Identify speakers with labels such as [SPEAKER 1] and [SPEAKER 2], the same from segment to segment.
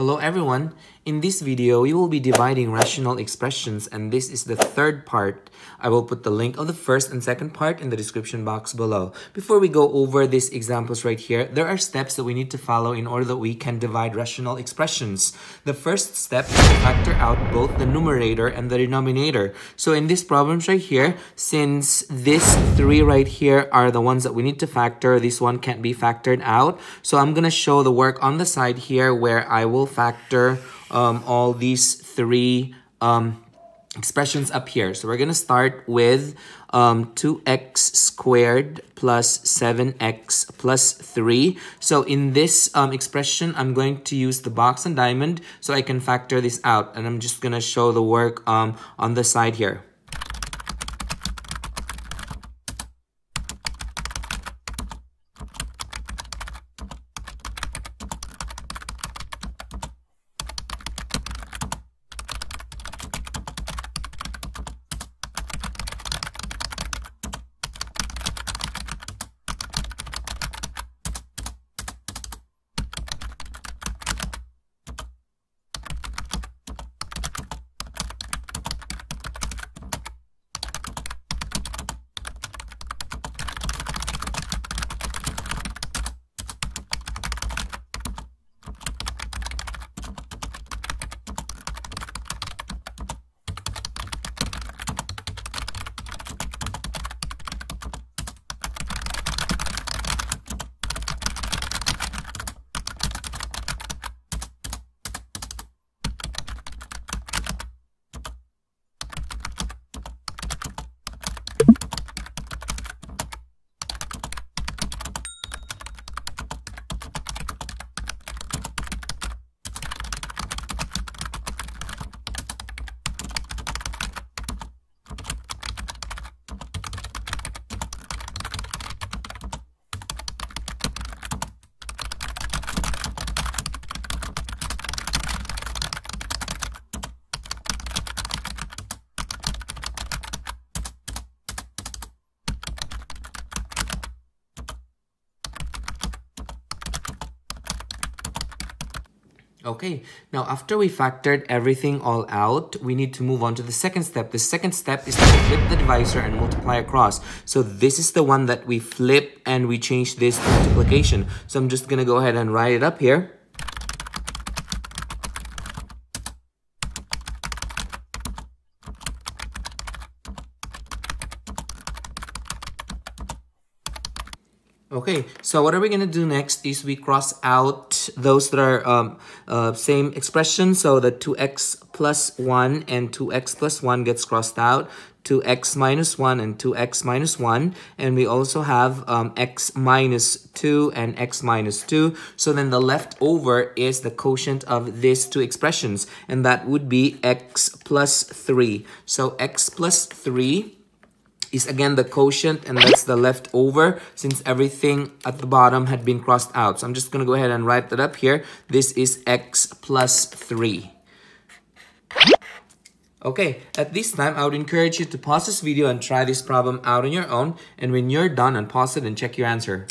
[SPEAKER 1] Hello everyone! In this video, we will be dividing rational expressions and this is the third part. I will put the link of the first and second part in the description box below. Before we go over these examples right here, there are steps that we need to follow in order that we can divide rational expressions. The first step is to factor out both the numerator and the denominator. So in these problems right here, since these three right here are the ones that we need to factor, this one can't be factored out. So I'm going to show the work on the side here where I will factor all these three expressions up here. So we're going to start with 2x squared plus 7x plus 3. So in this expression, I'm going to use the box and diamond so I can factor this out. And I'm just going to show the work on the side here. Okay, now after we factored everything all out, we need to move on to the second step. The second step is to flip the divisor and multiply across. So this is the one that we flip and we change this to multiplication. So I'm just going to go ahead and write it up here. Okay, so what are we going to do next is we cross out those that are same expression. So the 2x plus 1 and 2x plus 1 gets crossed out. 2x minus 1 and 2x minus 1. And we also have x minus 2 and x minus 2. So then the leftover is the quotient of these two expressions. And that would be x plus 3. So x plus 3 is again the quotient, and that's the leftover since everything at the bottom had been crossed out. So I'm just going to go ahead and write that up here. This is x plus 3. Okay, at this time, I would encourage you to pause this video and try this problem out on your own. And when you're done, unpause it and check your answer.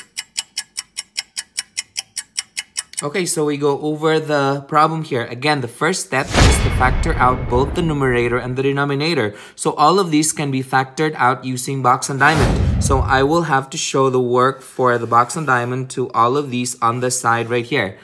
[SPEAKER 1] Okay, so we go over the problem here. Again, the first step is to factor out both the numerator and the denominator. So all of these can be factored out using box and diamond. So I will have to show the work for the box and diamond to all of these on the side right here.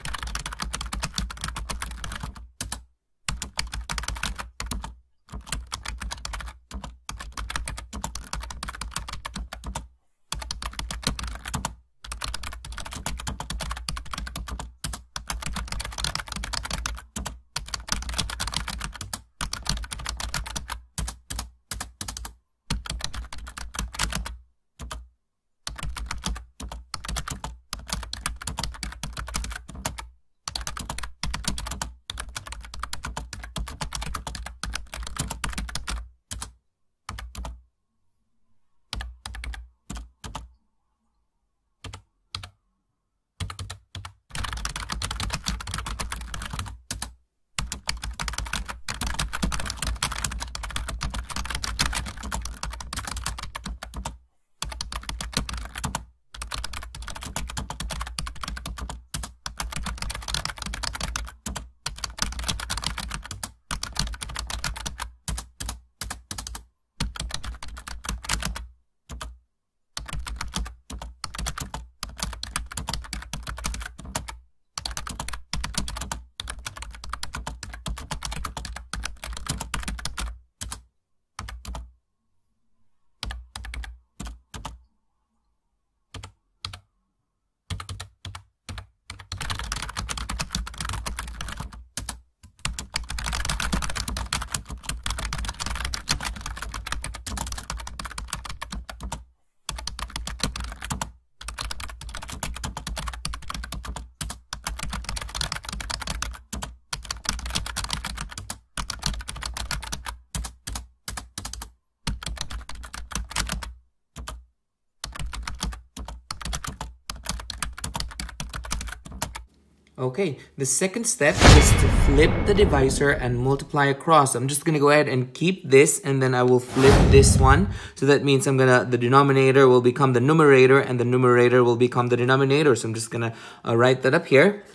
[SPEAKER 1] Okay, the second step is to flip the divisor and multiply across. I'm just gonna go ahead and keep this, and then I will flip this one. So that means the denominator will become the numerator, and the numerator will become the denominator. So I'm just gonna write that up here.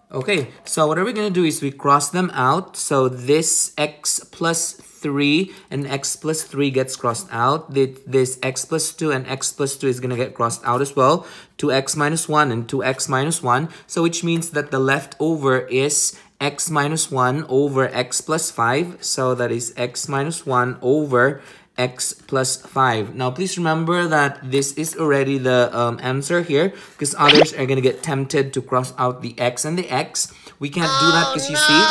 [SPEAKER 1] Okay, so what are we going to do is we cross them out. So this x plus 3 and x plus 3 gets crossed out. This x plus 2 and x plus 2 is going to get crossed out as well. 2x minus 1 and 2x minus 1. So which means that the leftover is x minus 1 over x plus 5. So that is x minus 1 over x plus 5. Now, please remember that this is already the answer here, because others are going to get tempted to cross out the x and the x. We can't do that because you see,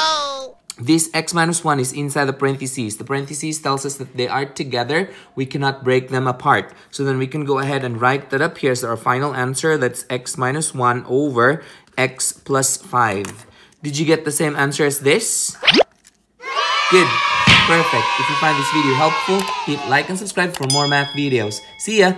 [SPEAKER 1] this x minus 1 is inside the parentheses. The parentheses tells us that they are together. We cannot break them apart. So then we can go ahead and write that up here. So our final answer, that's x minus 1 over x plus 5. Did you get the same answer as this? Good. Perfect. If you find this video helpful, hit like and subscribe for more math videos. See ya!